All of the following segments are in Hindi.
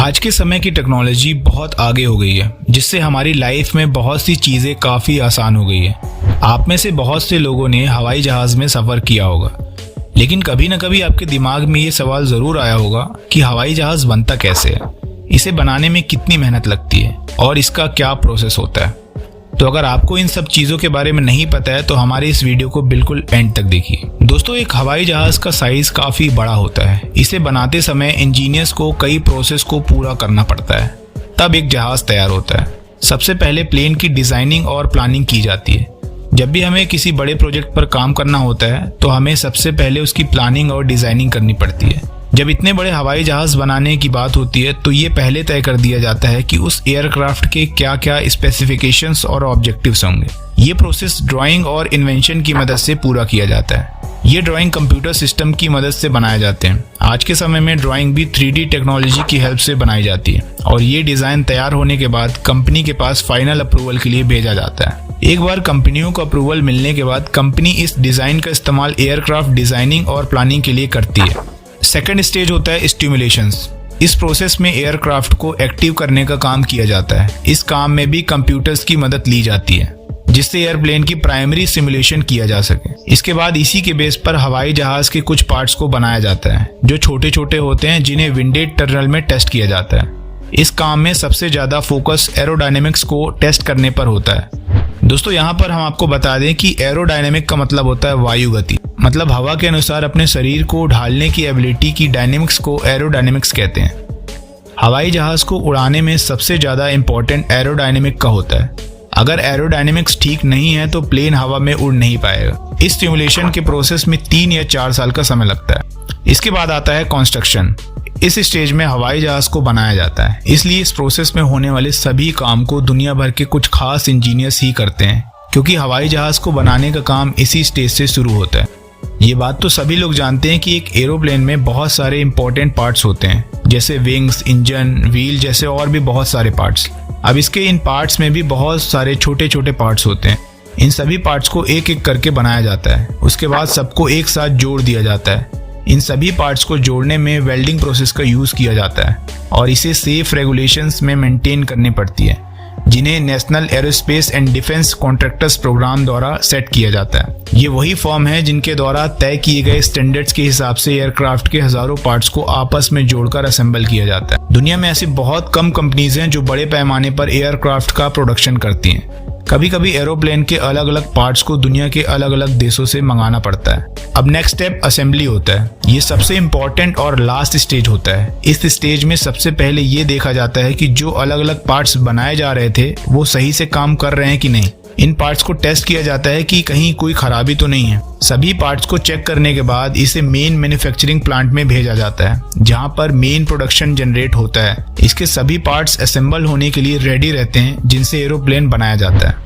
आज के समय की टेक्नोलॉजी बहुत आगे हो गई है, जिससे हमारी लाइफ में बहुत सी चीज़ें काफ़ी आसान हो गई है। आप में से बहुत से लोगों ने हवाई जहाज़ में सफ़र किया होगा, लेकिन कभी न कभी आपके दिमाग में ये सवाल ज़रूर आया होगा कि हवाई जहाज़ बनता कैसे है, इसे बनाने में कितनी मेहनत लगती है और इसका क्या प्रोसेस होता है। तो अगर आपको इन सब चीज़ों के बारे में नहीं पता है तो हमारे इस वीडियो को बिल्कुल एंड तक देखिए। दोस्तों, एक हवाई जहाज़ का साइज़ काफ़ी बड़ा होता है। इसे बनाते समय इंजीनियर्स को कई प्रोसेस को पूरा करना पड़ता है, तब एक जहाज़ तैयार होता है। सबसे पहले प्लेन की डिज़ाइनिंग और प्लानिंग की जाती है। जब भी हमें किसी बड़े प्रोजेक्ट पर काम करना होता है तो हमें सबसे पहले उसकी प्लानिंग और डिज़ाइनिंग करनी पड़ती है। जब इतने बड़े हवाई जहाज़ बनाने की बात होती है तो ये पहले तय कर दिया जाता है कि उस एयरक्राफ्ट के क्या क्या स्पेसिफिकेशंस और ऑब्जेक्टिव्स होंगे। ये प्रोसेस ड्राइंग और इन्वेंशन की मदद से पूरा किया जाता है। ये ड्राइंग कंप्यूटर सिस्टम की मदद से बनाए जाते हैं। आज के समय में ड्राइंग भी 3D टेक्नोलॉजी की हेल्प से बनाई जाती है और ये डिज़ाइन तैयार होने के बाद कंपनी के पास फाइनल अप्रूवल के लिए भेजा जाता है। एक बार कंपनियों को अप्रूवल मिलने के बाद कंपनी इस डिज़ाइन का इस्तेमाल एयरक्राफ्ट डिज़ाइनिंग और प्लानिंग के लिए करती है। सेकंड स्टेज होता है स्टिमुलेशंस। इस प्रोसेस में एयरक्राफ्ट को एक्टिव करने का काम किया जाता है। इस काम में भी कंप्यूटर्स की मदद ली जाती है, जिससे एयरप्लेन की प्राइमरी सिमुलेशन किया जा सके। इसके बाद इसी के बेस पर हवाई जहाज के कुछ पार्ट्स को बनाया जाता है, जो छोटे छोटे होते हैं, जिन्हें विंडेड टनल में टेस्ट किया जाता है। इस काम में सबसे ज्यादा फोकस एरोडायनेमिक्स को टेस्ट करने पर होता है। दोस्तों, यहाँ पर हम आपको बता दें कि एरोडायनेमिक का मतलब होता है वायु गति, मतलब हवा के अनुसार अपने शरीर को ढालने की एबिलिटी की डायनेमिक्स को एरोडायनेमिक्स कहते हैं। हवाई जहाज को उड़ाने में सबसे ज्यादा इंपॉर्टेंट एरोडायनेमिक का होता है। अगर एरोडायनेमिक्स ठीक नहीं है तो प्लेन हवा में उड़ नहीं पाएगा। इस सिमुलेशन के प्रोसेस में 3 या 4 साल का समय लगता है। इसके बाद आता है कंस्ट्रक्शन। इस स्टेज में हवाई जहाज को बनाया जाता है, इसलिए इस प्रोसेस में होने वाले सभी काम को दुनिया भर के कुछ खास इंजीनियर्स ही करते हैं, क्योंकि हवाई जहाज को बनाने का काम इसी स्टेज से शुरू होता है। ये बात तो सभी लोग जानते हैं कि एक एरोप्लेन में बहुत सारे इंपॉर्टेंट पार्ट्स होते हैं, जैसे विंग्स, इंजन, व्हील जैसे और भी बहुत सारे पार्ट्स। अब इसके इन पार्ट्स में भी बहुत सारे छोटे छोटे पार्ट्स होते हैं। इन सभी पार्ट्स को एक एक करके बनाया जाता है। उसके बाद सबको एक साथ जोड़ दिया जाता है। इन सभी पार्ट्स को जोड़ने में वेल्डिंग प्रोसेस का यूज़ किया जाता है और इसे सेफ रेगुलेशंस में मेंटेन करनी पड़ती है, जिन्हें national aerospace and defence contractors programme द्वारा सेट किया जाता है। ये वही फॉर्म है जिनके द्वारा तय किए गए स्टैंडर्ड्स के हिसाब से एयरक्राफ्ट के हजारों पार्ट्स को आपस में जोड़कर असेंबल किया जाता है। दुनिया में ऐसी बहुत कम कंपनीज हैं जो बड़े पैमाने पर एयरक्राफ्ट का प्रोडक्शन करती हैं। कभी कभी एरोप्लेन के अलग अलग पार्ट्स को दुनिया के अलग अलग देशों से मंगाना पड़ता है। अब नेक्स्ट स्टेप असेंबली होता है। ये सबसे इम्पोर्टेंट और लास्ट स्टेज होता है। इस स्टेज में सबसे पहले ये देखा जाता है कि जो अलग अलग पार्ट्स बनाए जा रहे थे वो सही से काम कर रहे हैं कि नहीं। इन पार्ट्स को टेस्ट किया जाता है कि कहीं कोई खराबी तो नहीं है। सभी पार्ट्स को चेक करने के बाद इसे मेन मैन्युफैक्चरिंग प्लांट में भेजा जाता है, जहां पर मेन प्रोडक्शन जनरेट होता है। इसके सभी पार्ट्स असेंबल होने के लिए रेडी रहते हैं, जिनसे एरोप्लेन बनाया जाता है।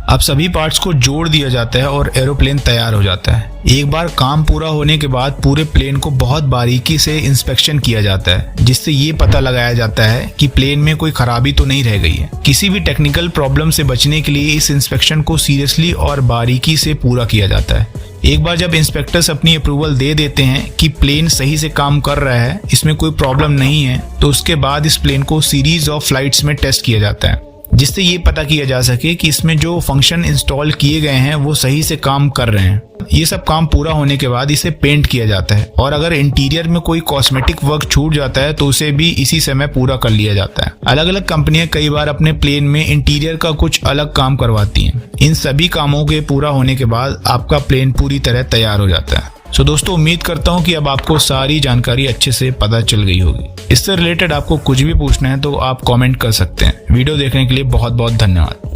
अब सभी पार्ट्स को जोड़ दिया जाता है और एरोप्लेन तैयार हो जाता है। एक बार काम पूरा होने के बाद पूरे प्लेन को बहुत बारीकी से इंस्पेक्शन किया जाता है, जिससे ये पता लगाया जाता है कि प्लेन में कोई खराबी तो नहीं रह गई है। किसी भी टेक्निकल प्रॉब्लम से बचने के लिए इस इंस्पेक्शन को सीरियसली और बारीकी से पूरा किया जाता है। एक बार जब इंस्पेक्टर्स अपनी अप्रूवल दे देते हैं कि प्लेन सही से काम कर रहा है, इसमें कोई प्रॉब्लम नहीं है, तो उसके बाद इस प्लेन को सीरीज ऑफ फ्लाइट्स में टेस्ट किया जाता है, जिससे ये पता किया जा सके कि इसमें जो फंक्शन इंस्टॉल किए गए हैं वो सही से काम कर रहे हैं। ये सब काम पूरा होने के बाद इसे पेंट किया जाता है और अगर इंटीरियर में कोई कॉस्मेटिक वर्क छूट जाता है तो उसे भी इसी समय पूरा कर लिया जाता है। अलग अलग कंपनियां कई बार अपने प्लेन में इंटीरियर का कुछ अलग काम करवाती हैं। इन सभी कामों के पूरा होने के बाद आपका प्लेन पूरी तरह तैयार हो जाता है। सो दोस्तों, उम्मीद करता हूँ कि अब आपको सारी जानकारी अच्छे से पता चल गई होगी। इससे रिलेटेड आपको कुछ भी पूछना है तो आप कमेंट कर सकते हैं। वीडियो देखने के लिए बहुत बहुत धन्यवाद।